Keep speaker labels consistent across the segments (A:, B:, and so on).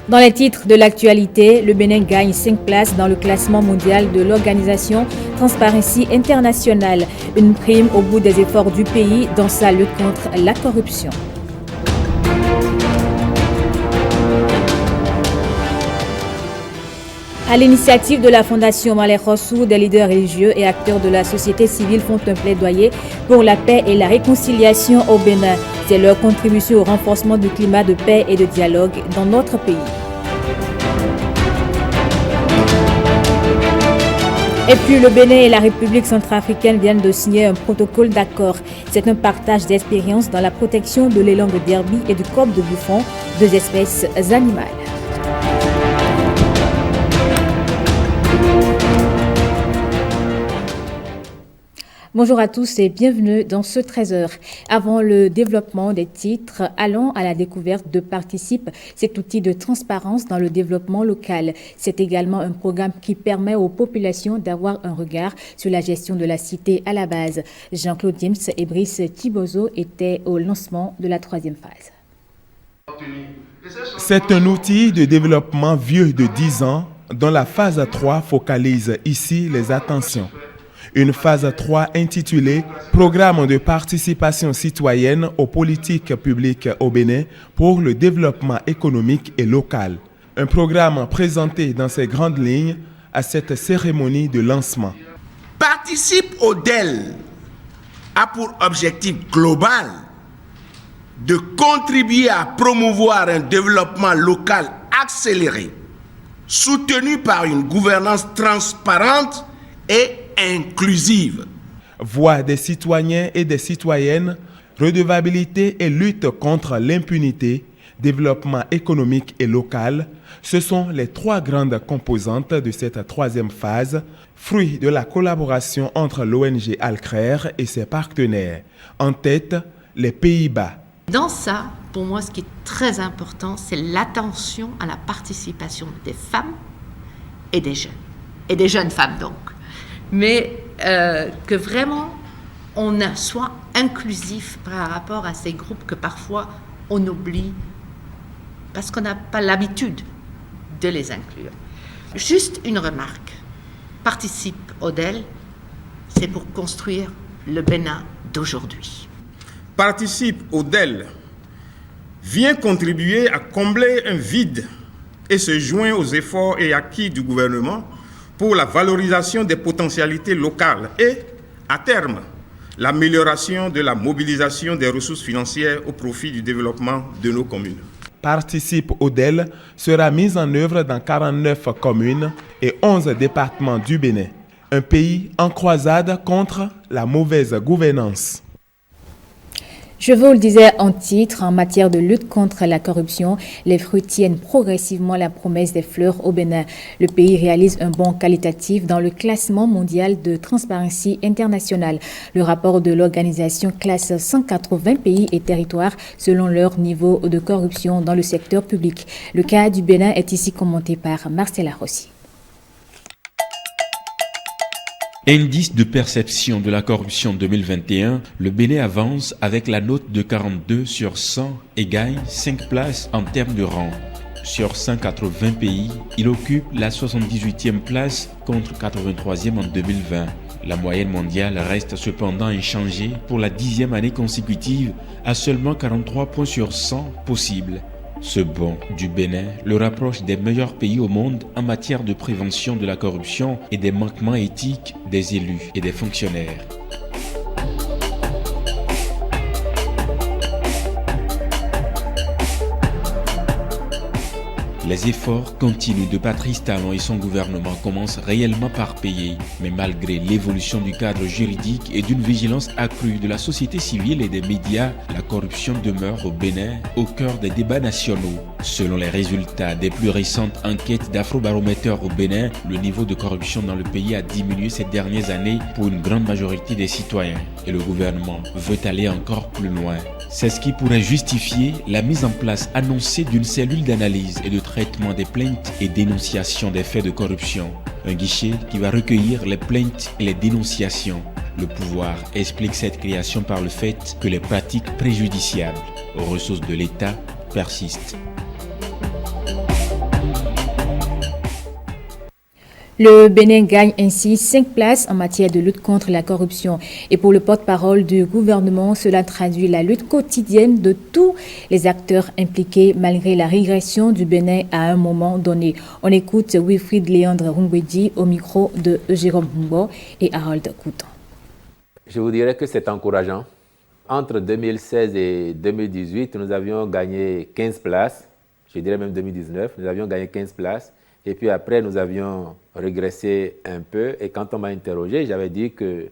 A: Dans les titres de l'actualité, le Bénin gagne 5 places dans le classement mondial de l'organisation Transparency International, une prime au bout des efforts du pays dans sa lutte contre la corruption. À l'initiative de la Fondation Malek Rossou, des leaders religieux et acteurs de la société civile font un plaidoyer pour la paix et la réconciliation au Bénin. C'est leur contribution au renforcement du climat de paix et de dialogue dans notre pays. Et puis le Bénin et la République centrafricaine viennent de signer un protocole d'accord. C'est un partage d'expériences dans la protection de l'élan de derby et du corbe de bouffon, deux espèces animales. Bonjour à tous et bienvenue dans ce 13h. Avant le développement des titres, allons à la découverte de Participe, cet outil de transparence dans le développement local. C'est également un programme qui permet aux populations d'avoir un regard sur la gestion de la cité à la base. Jean-Claude James et Brice Thibozo étaient au lancement de la 3e phase.
B: C'est un outil de développement vieux de 10 ans dont la phase 3 focalise ici les attentions. Une phase 3 intitulée « Programme de participation citoyenne aux politiques publiques au Bénin pour le développement économique et local ». Un programme présenté dans ses grandes lignes à cette cérémonie de lancement.
C: Participe au DEL a pour objectif global de contribuer à promouvoir un développement local accéléré, soutenu par une gouvernance transparente et inclusive.
B: Voix des citoyens et des citoyennes, redevabilité et lutte contre l'impunité, développement économique et local, ce sont les 3 grandes composantes de cette 3e phase, fruit de la collaboration entre l'ONG Alcrer et ses partenaires. En tête, les Pays-Bas.
D: Dans ça, pour moi, ce qui est très important, c'est l'attention à la participation des femmes et des jeunes femmes donc. Mais que vraiment on soit inclusif par rapport à ces groupes que parfois on oublie parce qu'on n'a pas l'habitude de les inclure. Juste une remarque, Participe au DEL, c'est pour construire le Bénin d'aujourd'hui.
E: Participe au DEL vient contribuer à combler un vide et se joint aux efforts et acquis du gouvernement pour la valorisation des potentialités locales et, à terme, l'amélioration de la mobilisation des ressources financières au profit du développement de nos communes.
B: Participe au DEL sera mise en œuvre dans 49 communes et 11 départements du Bénin. Un pays en croisade contre la mauvaise gouvernance.
A: Je vous le disais en titre, en matière de lutte contre la corruption, les fruits tiennent progressivement la promesse des fleurs au Bénin. Le pays réalise un bond qualitatif dans le classement mondial de Transparency International. Le rapport de l'organisation classe 180 pays et territoires selon leur niveau de corruption dans le secteur public. Le cas du Bénin est ici commenté par Marcela Rossi.
F: Indice de perception de la corruption 2021, le Bénin avance avec la note de 42 sur 100 et gagne 5 places en termes de rang. Sur 180 pays, il occupe la 78e place contre 83e en 2020. La moyenne mondiale reste cependant inchangée pour la 10e année consécutive à seulement 43 points sur 100 possibles. Ce bond du Bénin le rapproche des meilleurs pays au monde en matière de prévention de la corruption et des manquements éthiques des élus et des fonctionnaires. Les efforts continus de Patrice Talon et son gouvernement commencent réellement par payer. Mais malgré l'évolution du cadre juridique et d'une vigilance accrue de la société civile et des médias, la corruption demeure au Bénin au cœur des débats nationaux. Selon les résultats des plus récentes enquêtes d'Afrobaromètre au Bénin, le niveau de corruption dans le pays a diminué ces dernières années pour une grande majorité des citoyens. Et le gouvernement veut aller encore plus loin. C'est ce qui pourrait justifier la mise en place annoncée d'une cellule d'analyse et de traitement des plaintes et dénonciations des faits de corruption. Un guichet qui va recueillir les plaintes et les dénonciations. Le pouvoir explique cette création par le fait que les pratiques préjudiciables aux ressources de l'État persistent.
A: Le Bénin gagne ainsi 5 places en matière de lutte contre la corruption. Et pour le porte-parole du gouvernement, cela traduit la lutte quotidienne de tous les acteurs impliqués malgré la régression du Bénin à un moment donné. On écoute Wilfried Léandre Rungwedi au micro de Jérôme Humbo et Harold Couton.
G: Je vous dirais que c'est encourageant. Entre 2016 et 2018, nous avions gagné 15 places. Je dirais même 2019, nous avions gagné 15 places. Et puis après, nous avions régressé un peu. Et quand on m'a interrogé, j'avais dit que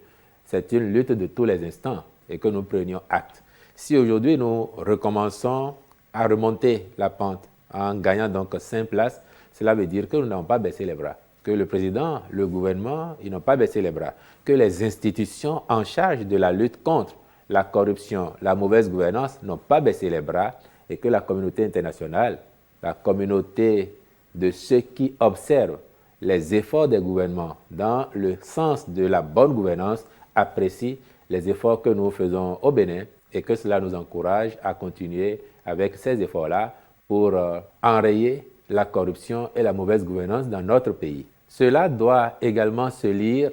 G: c'est une lutte de tous les instants et que nous prenions acte. Si aujourd'hui, nous recommençons à remonter la pente en gagnant donc 5 places, cela veut dire que nous n'avons pas baissé les bras. Que le président, le gouvernement, ils n'ont pas baissé les bras. Que les institutions en charge de la lutte contre la corruption, la mauvaise gouvernance n'ont pas baissé les bras et que la communauté internationale, la communauté de ceux qui observent les efforts des gouvernements dans le sens de la bonne gouvernance apprécient les efforts que nous faisons au Bénin et que cela nous encourage à continuer avec ces efforts-là pour enrayer la corruption et la mauvaise gouvernance dans notre pays. Cela doit également se lire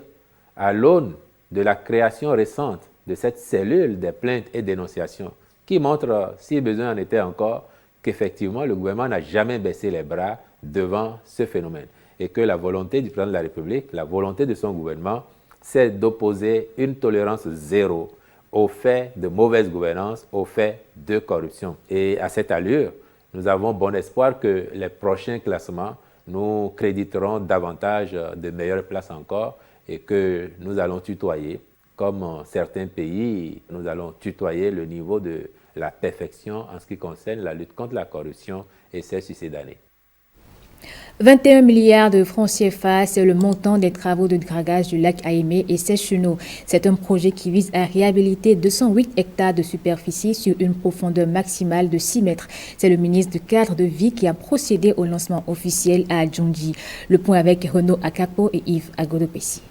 G: à l'aune de la création récente de cette cellule des plaintes et dénonciations qui montre, si besoin en était encore, qu'effectivement le gouvernement n'a jamais baissé les bras devant ce phénomène et que la volonté du président de la République, la volonté de son gouvernement, c'est d'opposer une tolérance zéro aux faits de mauvaise gouvernance, aux faits de corruption. Et à cette allure, nous avons bon espoir que les prochains classements nous créditeront davantage de meilleures places encore et que nous allons tutoyer, comme certains pays, nous allons tutoyer le niveau de la perfection en ce qui concerne la lutte contre la corruption et ses succédanés.
A: 21 milliards de francs CFA, c'est le montant des travaux de dragage du lac Aïmé et ses chenaux. C'est un projet qui vise à réhabiliter 208 hectares de superficie sur une profondeur maximale de 6 mètres. C'est le ministre du Cadre de Vie qui a procédé au lancement officiel à Adjondji. Le point avec Renaud Akapo et Yves Agodopessi.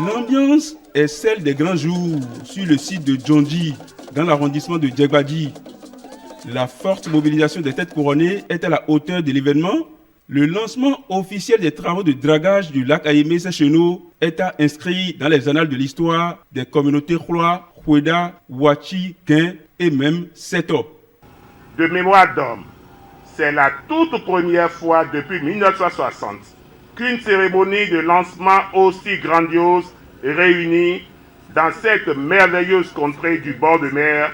H: L'ambiance est celle des grands jours sur le site de Djondji, dans l'arrondissement de Djegbadji. La forte mobilisation des têtes couronnées est à la hauteur de l'événement. Le lancement officiel des travaux de dragage du lac Aïmé-Séchenou est à inscrire dans les annales de l'histoire des communautés Khloa, Khoueda, Wachi, Guin et même Seto.
I: De mémoire d'homme, c'est la toute première fois depuis 1960 qu'une cérémonie de lancement aussi grandiose réunit dans cette merveilleuse contrée du bord de mer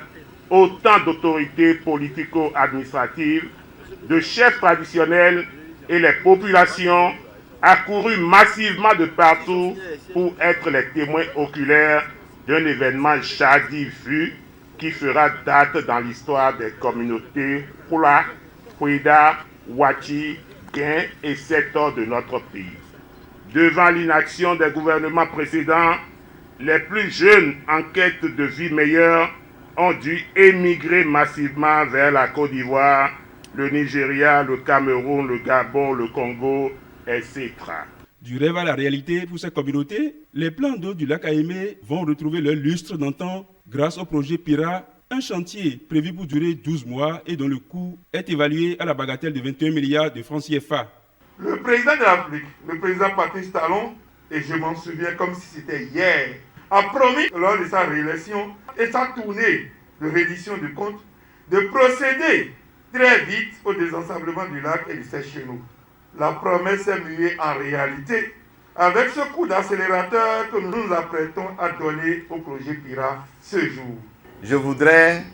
I: autant d'autorités politico-administratives, de chefs traditionnels et les populations accourues massivement de partout pour être les témoins oculaires d'un événement jadis vu qui fera date dans l'histoire des communautés Khloa, Khoueda, Wachi, Guin et Seto de notre pays. Devant l'inaction des gouvernements précédents, les plus jeunes en quête de vie meilleure ont dû émigrer massivement vers la Côte d'Ivoire, le Nigeria, le Cameroun, le Gabon, le Congo, etc.
H: Du rêve à la réalité pour ces communautés, les plans d'eau du lac Aïmé vont retrouver leur lustre d'antan grâce au projet PIRA, un chantier prévu pour durer 12 mois et dont le coût est évalué à la bagatelle de 21 milliards de francs CFA.
I: Le président de la République, le président Patrice Talon, et je m'en souviens comme si c'était hier, a promis lors de sa réélection et sa tournée de reddition de comptes de procéder très vite au désensablement du lac et de ses chenaux. La promesse est muée en réalité avec ce coup d'accélérateur que nous nous apprêtons à donner au projet PIRA ce jour.
J: Je voudrais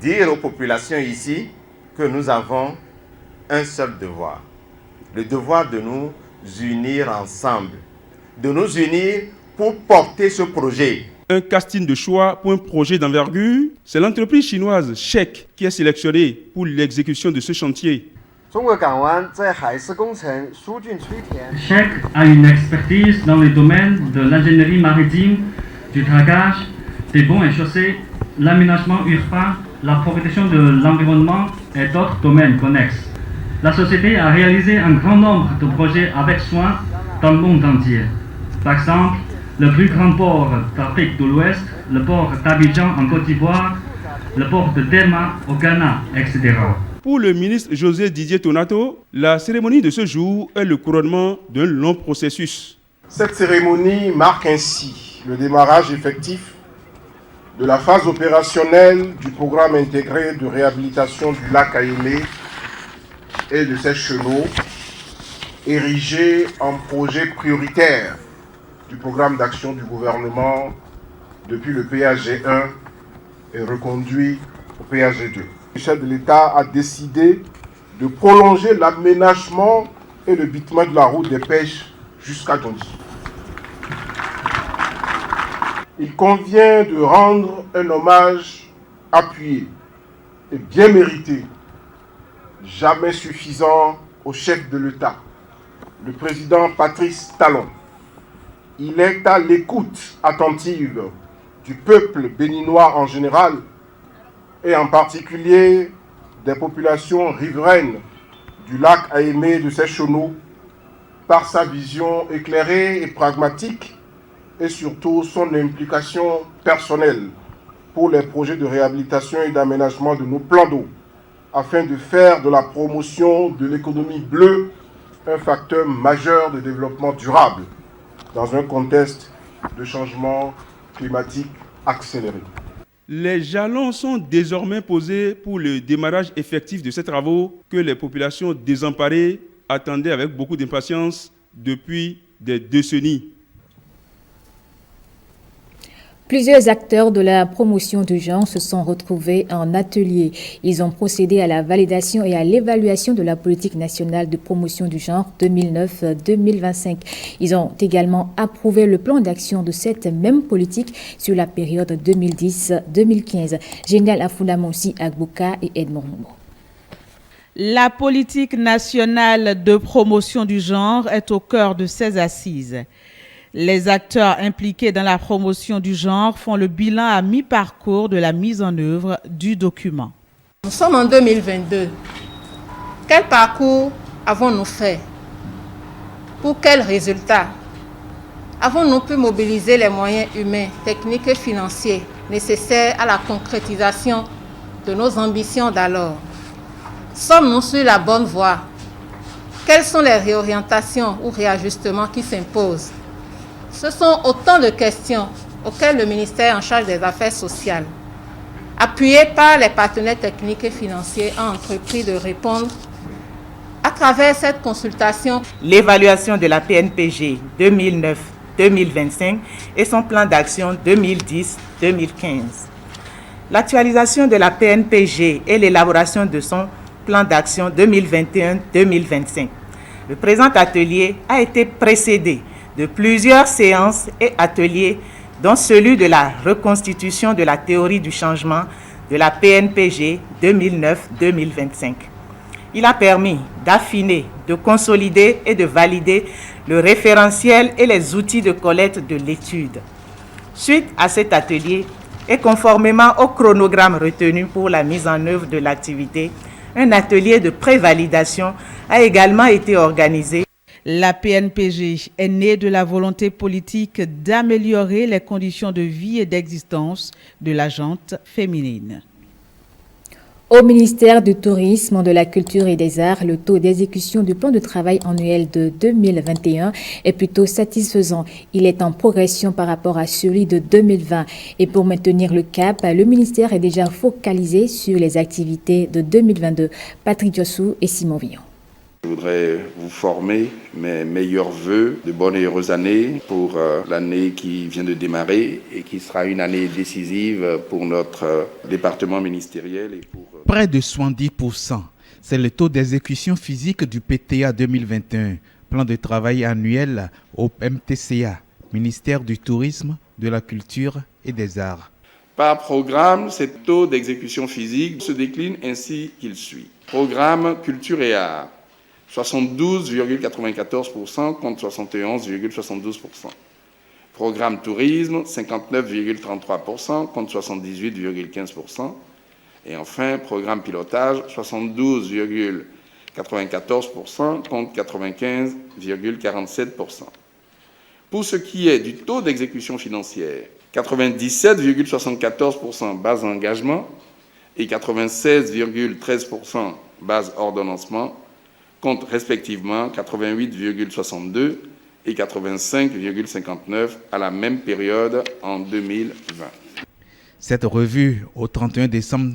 J: dire aux populations ici que nous avons un seul devoir. Le devoir de nous unir ensemble, de nous unir pour porter ce projet.
H: Un casting de choix pour un projet d'envergure, c'est l'entreprise chinoise Sheck qui est sélectionnée pour l'exécution de ce chantier.
K: Sheck a une expertise dans les domaines de l'ingénierie maritime, du dragage, des ponts et chaussées, l'aménagement urbain, la protection de l'environnement et d'autres domaines connexes. La société a réalisé un grand nombre de projets avec soin dans le monde entier. Par exemple, le plus grand port d'Afrique de l'Ouest, le port d'Abidjan en Côte d'Ivoire, le port de Derma au Ghana, etc.
H: Pour le ministre José Didier Tonato, la cérémonie de ce jour est le couronnement d'un long processus.
I: Cette cérémonie marque ainsi le démarrage effectif de la phase opérationnelle du programme intégré de réhabilitation du lac Aémé et de ses chenaux, érigé en projet prioritaire du programme d'action du gouvernement depuis le PAG 1 et reconduit au PAG 2. Le chef de l'État a décidé de prolonger l'aménagement et le bitumage de la route des pêches jusqu'à Djondji. Il convient de rendre un hommage appuyé et bien mérité, jamais suffisant au chef de l'État, le président Patrice Talon. Il est à l'écoute attentive du peuple béninois en général et en particulier des populations riveraines du lac Aémé de ses chenaux par sa vision éclairée et pragmatique et surtout son implication personnelle pour les projets de réhabilitation et d'aménagement de nos plans d'eau afin de faire de la promotion de l'économie bleue un facteur majeur de développement durable dans un contexte de changement climatique accéléré.
H: Les jalons sont désormais posés pour le démarrage effectif de ces travaux que les populations désemparées attendaient avec beaucoup d'impatience depuis des décennies.
A: Plusieurs acteurs de la promotion du genre se sont retrouvés en atelier. Ils ont procédé à la validation et à l'évaluation de la politique nationale de promotion du genre 2009-2025. Ils ont également approuvé le plan d'action de cette même politique sur la période 2010-2015. Génial Afundamonsi Agbouka et Edmond Rumbo.
L: La politique nationale de promotion du genre est au cœur de ces assises. Les acteurs impliqués dans la promotion du genre font le bilan à mi-parcours de la mise en œuvre du document.
M: Nous sommes en 2022. Quel parcours avons-nous fait? Pour quels résultats? Avons-nous pu mobiliser les moyens humains, techniques et financiers nécessaires à la concrétisation de nos ambitions d'alors? Sommes-nous sur la bonne voie? Quelles sont les réorientations ou réajustements qui s'imposent? Ce sont autant de questions auxquelles le ministère en charge des Affaires sociales, appuyé par les partenaires techniques et financiers, a entrepris de répondre à travers cette consultation.
N: L'évaluation de la PNPG 2009-2025 et son plan d'action 2010-2015. L'actualisation de la PNPG et l'élaboration de son plan d'action 2021-2025. Le présent atelier a été précédé de plusieurs séances et ateliers, dont celui de la reconstitution de la théorie du changement de la PNPG 2009-2025. Il a permis d'affiner, de consolider et de valider le référentiel et les outils de collecte de l'étude. Suite à cet atelier, et conformément au chronogramme retenu pour la mise en œuvre de l'activité, un atelier de prévalidation a également été organisé.
L: La PNPG est née de la volonté politique d'améliorer les conditions de vie et d'existence de la gente féminine.
A: Au ministère du Tourisme, de la Culture et des Arts, le taux d'exécution du plan de travail annuel de 2021 est plutôt satisfaisant. Il est en progression par rapport à celui de 2020. Et pour maintenir le cap, le ministère est déjà focalisé sur les activités de 2022. Patrick Diossou et Simon Villon.
O: Je voudrais vous former mes meilleurs vœux de bonne et heureuse année pour l'année qui vient de démarrer et qui sera une année décisive pour notre département ministériel. Et pour
P: Près de 70%, c'est le taux d'exécution physique du PTA 2021, plan de travail annuel au MTCA, ministère du Tourisme, de la Culture et des Arts.
O: Par programme, ce taux d'exécution physique se décline ainsi qu'il suit. Programme Culture et Arts. 72,94% contre 71,72%. Programme Tourisme, 59,33% contre 78,15%. Et enfin, programme Pilotage, 72,94% contre 95,47%. Pour ce qui est du taux d'exécution financière, 97,74% base engagement, et 96,13% base ordonnancement, contre respectivement 88,62 et 85,59 à la même période en 2020.
P: Cette revue au 31 décembre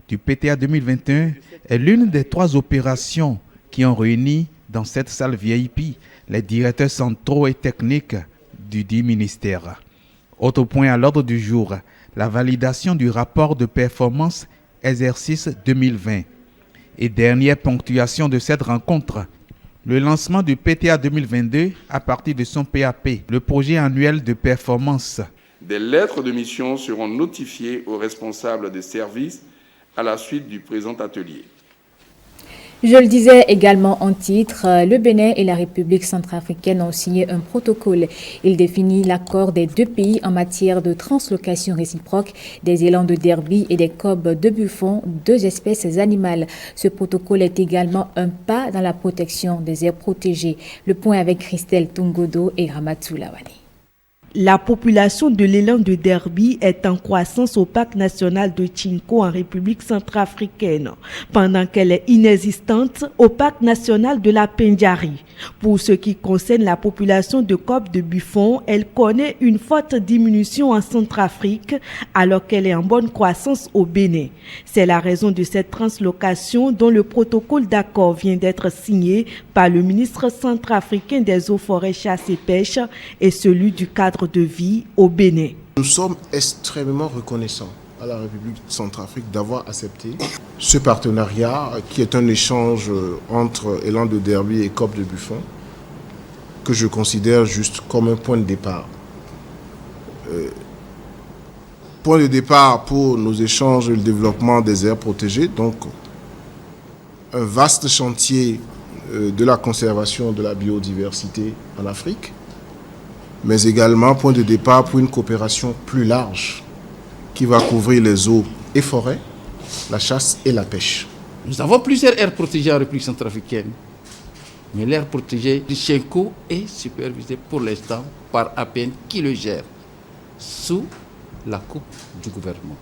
P: du PTA 2021 est l'une des 3 opérations qui ont réuni dans cette salle VIP les directeurs centraux et techniques du dit ministère. Autre point à l'ordre du jour, la validation du rapport de performance exercice 2020. Et dernière ponctuation de cette rencontre, le lancement du PTA 2022 à partir de son PAP, le projet annuel de performance.
O: Des lettres de mission seront notifiées aux responsables des services à la suite du présent atelier.
A: Je le disais également en titre, le Bénin et la République centrafricaine ont signé un protocole. Il définit l'accord des 2 pays en matière de translocation réciproque des élans de derby et des kobs de buffon, 2 espèces animales. Ce protocole est également un pas dans la protection des aires protégées. Le point avec Christelle Tungodo et Ramatou Lawani.
Q: La population de l'élan de Derby est en croissance au parc national de Tchinko en République centrafricaine, pendant qu'elle est inexistante au parc national de la Pendjari. Pour ce qui concerne la population de Cob de Buffon, elle connaît une forte diminution en Centrafrique alors qu'elle est en bonne croissance au Bénin. C'est la raison de cette translocation dont le protocole d'accord vient d'être signé par le ministre centrafricain des eaux, forêts, chasse et pêche et celui du cadre de vie au Bénin.
R: Nous sommes extrêmement reconnaissants à la République centrafrique d'avoir accepté ce partenariat qui est un échange entre élan de Derby et Cob de Buffon que je considère juste comme un point de départ. Point de départ pour nos échanges et le développement des aires protégées, donc un vaste chantier de la conservation de la biodiversité en Afrique, mais également point de départ pour une coopération plus large qui va couvrir les eaux et forêts, la chasse et la pêche.
S: Nous avons plusieurs aires protégées en République centrafricaine, mais l'aire protégée du Tchinko est supervisée pour l'instant par APN qui le gère, sous la coupe du gouvernement.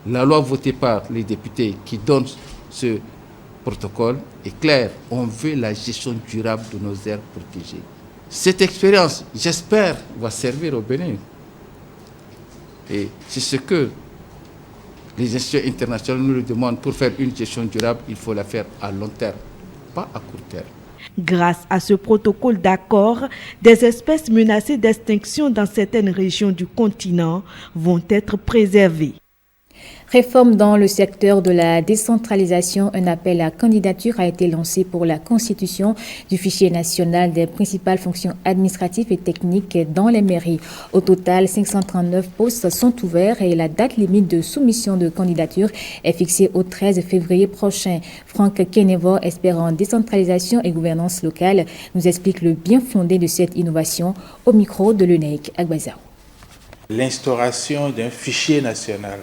S: La loi votée par les députés qui donne ce protocole est claire. On veut la gestion durable de nos aires protégées. Cette expérience, j'espère, va servir au Bénin. Et c'est ce que les institutions internationales nous le demandent. Pour faire une gestion durable, il faut la faire à long terme, pas à court terme.
Q: Grâce à ce protocole d'accord, des espèces menacées d'extinction dans certaines régions du continent vont être préservées.
A: Réforme dans le secteur de la décentralisation. Un appel à candidature a été lancé pour la constitution du fichier national des principales fonctions administratives et techniques dans les mairies. Au total, 539 postes sont ouverts et la date limite de soumission de candidature est fixée au 13 février prochain. Franck Kenevor, expert en décentralisation et gouvernance locale, nous explique le bien fondé de cette innovation au micro de Lenaïk Agbazao.
T: L'instauration d'un fichier national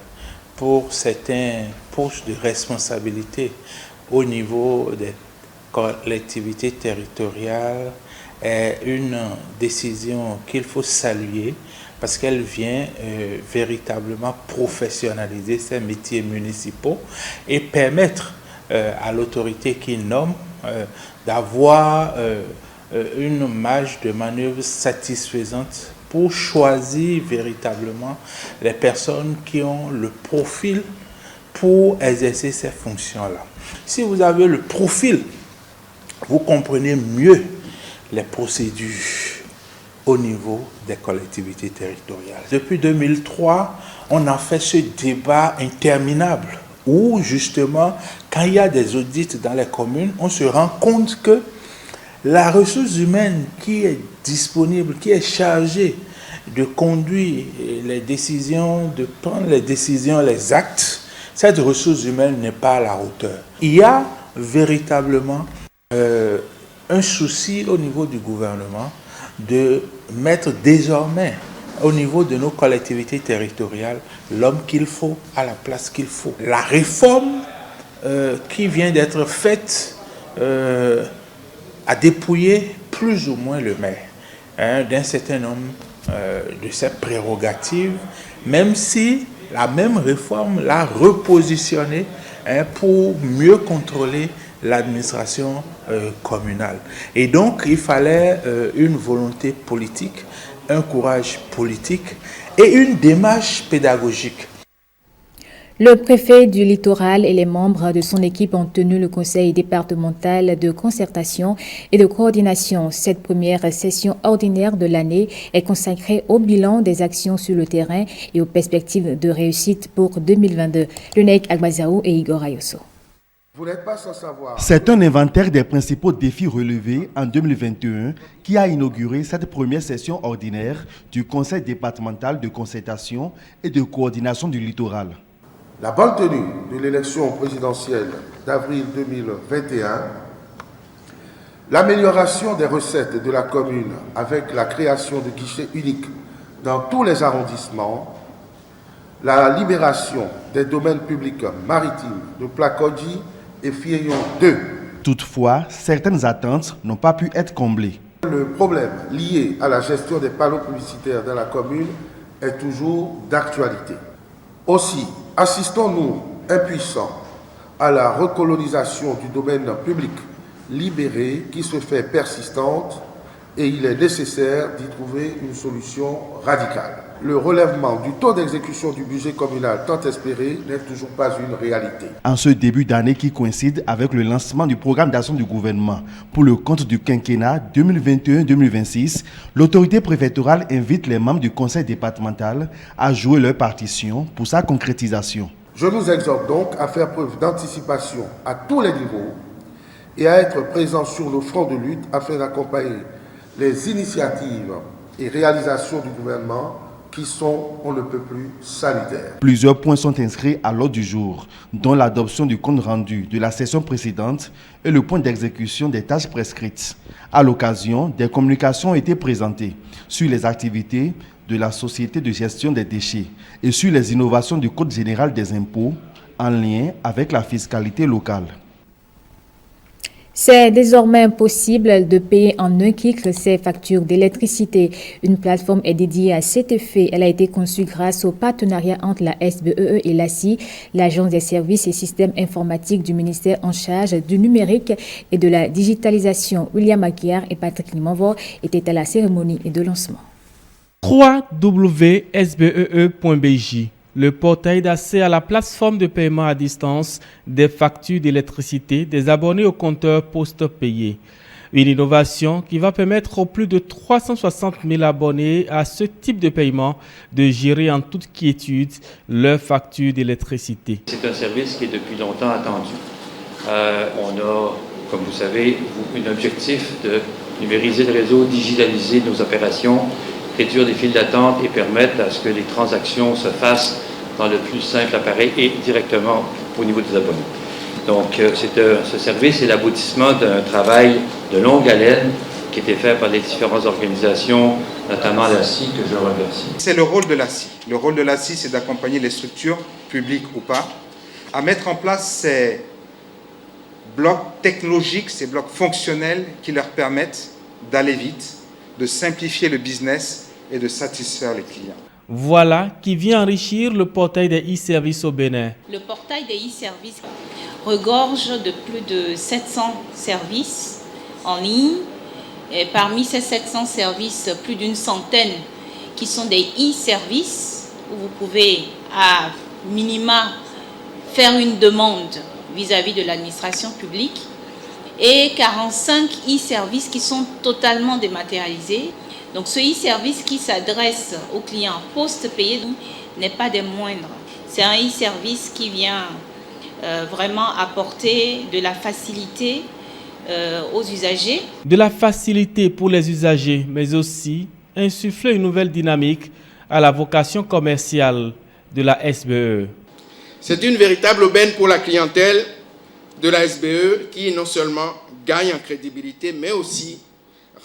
T: pour certains postes de responsabilité au niveau des collectivités territoriales est une décision qu'il faut saluer parce qu'elle vient véritablement professionnaliser ces métiers municipaux et permettre à l'autorité qui nomme d'avoir une marge de manœuvre satisfaisante pour choisir véritablement les personnes qui ont le profil pour exercer ces fonctions-là. Si vous avez le profil, vous comprenez mieux les procédures au niveau des collectivités territoriales. Depuis 2003, on a fait ce débat interminable où justement, quand il y a des audits dans les communes, on se rend compte que la ressource humaine qui est disponible, qui est chargée de conduire les décisions, de prendre les décisions, les actes, cette ressource humaine n'est pas à la hauteur. Il y a véritablement un souci au niveau du gouvernement de mettre désormais au niveau de nos collectivités territoriales l'homme qu'il faut à la place qu'il faut. La réforme qui vient d'être faite a dépouillé plus ou moins le maire d'un certain nombre de ses prérogatives, même si la même réforme l'a repositionné pour mieux contrôler l'administration communale. Et donc, il fallait une volonté politique, un courage politique et une démarche pédagogique.
A: Le préfet du littoral et les membres de son équipe ont tenu le conseil départemental de concertation et de coordination. Cette première session ordinaire de l'année est consacrée au bilan des actions sur le terrain et aux perspectives de réussite pour 2022. Lunek Agbazaou et Igor Ayoso.
U: Vous n'êtes pas sans savoir. C'est un inventaire des principaux défis relevés en 2021 qui a inauguré cette première session ordinaire du conseil départemental de concertation et de coordination du littoral.
R: La bonne tenue de l'élection présidentielle d'avril 2021, l'amélioration des recettes de la commune avec la création de guichets uniques dans tous les arrondissements, la libération des domaines publics maritimes de Plakodji et Firion 2.
U: Toutefois, certaines attentes n'ont pas pu être comblées.
R: Le problème lié à la gestion des panneaux publicitaires dans la commune est toujours d'actualité. Aussi, assistons-nous impuissants à la recolonisation du domaine public libéré qui se fait persistante et il est nécessaire d'y trouver une solution radicale. Le relèvement du taux d'exécution du budget communal tant espéré n'est toujours pas une réalité.
U: En ce début d'année qui coïncide avec le lancement du programme d'action du gouvernement pour le compte du quinquennat 2021-2026, l'autorité préfectorale invite les membres du conseil départemental à jouer leur partition pour sa concrétisation.
R: Je nous exhorte donc à faire preuve d'anticipation à tous les niveaux et à être présents sur le front de lutte afin d'accompagner les initiatives et réalisations du gouvernement qui sont, on ne peut plus, salutaires.
U: Plusieurs points sont inscrits à l'ordre du jour, dont l'adoption du compte rendu de la session précédente et le point d'exécution des tâches prescrites. À l'occasion, des communications ont été présentées sur les activités de la Société de gestion des déchets et sur les innovations du Code général des impôts en lien avec la fiscalité locale.
A: C'est désormais possible de payer en un clic ses factures d'électricité. Une plateforme est dédiée à cet effet. Elle a été conçue grâce au partenariat entre la SBEE et l'ACI, l'Agence des services et systèmes informatiques du ministère en charge du numérique et de la digitalisation. William Aguiar et Patrick Limanvor étaient à la cérémonie de lancement.
V: www.sbee.bj, le portail d'accès à la plateforme de paiement à distance des factures d'électricité des abonnés au compteur post-payé. Une innovation qui va permettre aux plus de 360 000 abonnés à ce type de paiement de gérer en toute quiétude leurs factures d'électricité.
W: C'est un service qui est depuis longtemps attendu. On a, comme vous savez, un objectif de numériser le réseau, digitaliser nos opérations, réduire les files d'attente et permettre à ce que les transactions se fassent dans le plus simple appareil et directement au niveau des abonnés. Donc, ce service est l'aboutissement d'un travail de longue haleine qui a été fait par les différentes organisations, notamment l'ACI, que je remercie.
X: C'est le rôle de l'ACI. Le rôle de l'ACI, c'est d'accompagner les structures, publiques ou pas, à mettre en place ces blocs technologiques, ces blocs fonctionnels qui leur permettent d'aller vite, de simplifier le business et de satisfaire les clients.
V: Voilà qui vient enrichir le portail des e-services au Bénin.
Y: Le portail des e-services regorge de plus de 700 services en ligne. Et parmi ces 700 services, plus d'une centaine qui sont des e-services où vous pouvez à minima faire une demande vis-à-vis de l'administration publique et 45 e-services qui sont totalement dématérialisés. Donc ce e-service qui s'adresse aux clients post-payés n'est pas des moindres. C'est un e-service qui vient vraiment apporter de la facilité aux usagers.
V: De la facilité pour les usagers, mais aussi insuffler une nouvelle dynamique à la vocation commerciale de la SBE.
Z: C'est une véritable aubaine pour la clientèle de la SBE qui non seulement gagne en crédibilité, mais aussi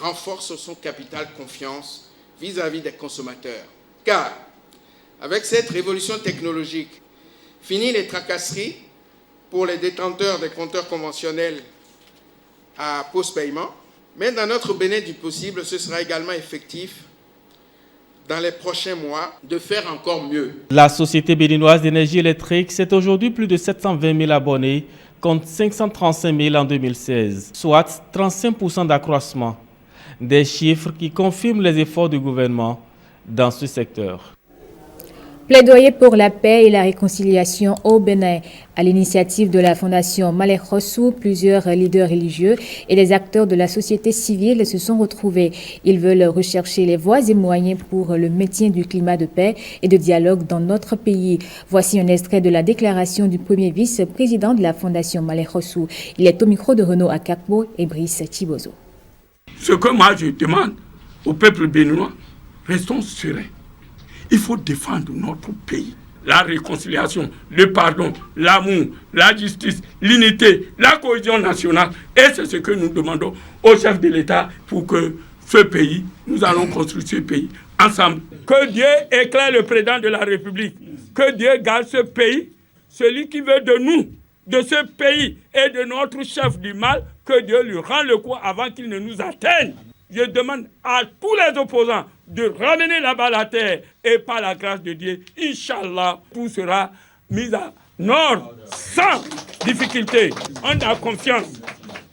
Z: renforce son capital confiance vis-à-vis des consommateurs. Car, avec cette révolution technologique, fini les tracasseries pour les détenteurs des compteurs conventionnels à post-paiement, mais dans notre Bénin du possible, ce sera également effectif dans les prochains mois de faire encore mieux.
V: La Société béninoise d'énergie électrique, c'est aujourd'hui plus de 720 000 abonnés, contre 535 000 en 2016, soit 35% d'accroissement. Des chiffres qui confirment les efforts du gouvernement dans ce secteur.
A: Plaidoyer pour la paix et la réconciliation au Bénin. À l'initiative de la Fondation Malek Rossou, plusieurs leaders religieux et les acteurs de la société civile se sont retrouvés. Ils veulent rechercher les voies et moyens pour le maintien du climat de paix et de dialogue dans notre pays. Voici un extrait de la déclaration du premier vice-président de la Fondation Malek Rossou. Il est au micro de Renaud Akakbo et Brice Thibozo.
B: Ce que moi je demande au peuple béninois, restons sereins. Il faut défendre notre pays. La réconciliation, le pardon, l'amour, la justice, l'unité, la cohésion nationale. Et c'est ce que nous demandons au chef de l'État pour que ce pays, nous allons construire ce pays ensemble. Que Dieu éclaire le président de la République. Que Dieu garde ce pays, celui qui veut de nous, de ce pays et de notre chef du mal, que Dieu lui rende le coup avant qu'il ne nous atteigne. Je demande à tous les opposants de ramener la balle à terre et par la grâce de Dieu, Inch'Allah, tout sera mis en ordre sans difficulté. On a confiance.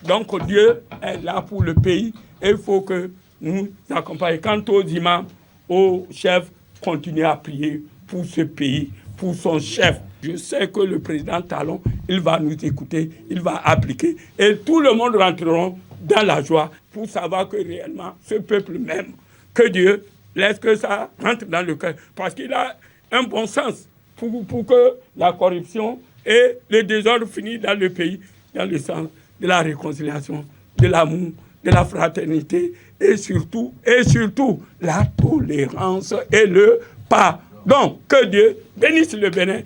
B: Donc Dieu est là pour le pays et il faut que nous accompagnions. Quant aux imams, aux chefs, continuez à prier pour ce pays, pour son chef. Je sais que le président Talon, il va nous écouter, il va appliquer et tout le monde rentrera dans la joie pour savoir que réellement ce peuple m'aime. Que Dieu laisse que ça rentre dans le cœur. Parce qu'il a un bon sens pour que la corruption et le désordre finissent dans le pays, dans le sens de la réconciliation, de l'amour, de la fraternité et surtout la tolérance et le pardon. Que Dieu bénisse le Bénin.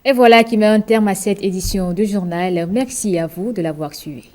A: Et voilà qui met un terme à cette édition du journal. Merci à vous de l'avoir suivi.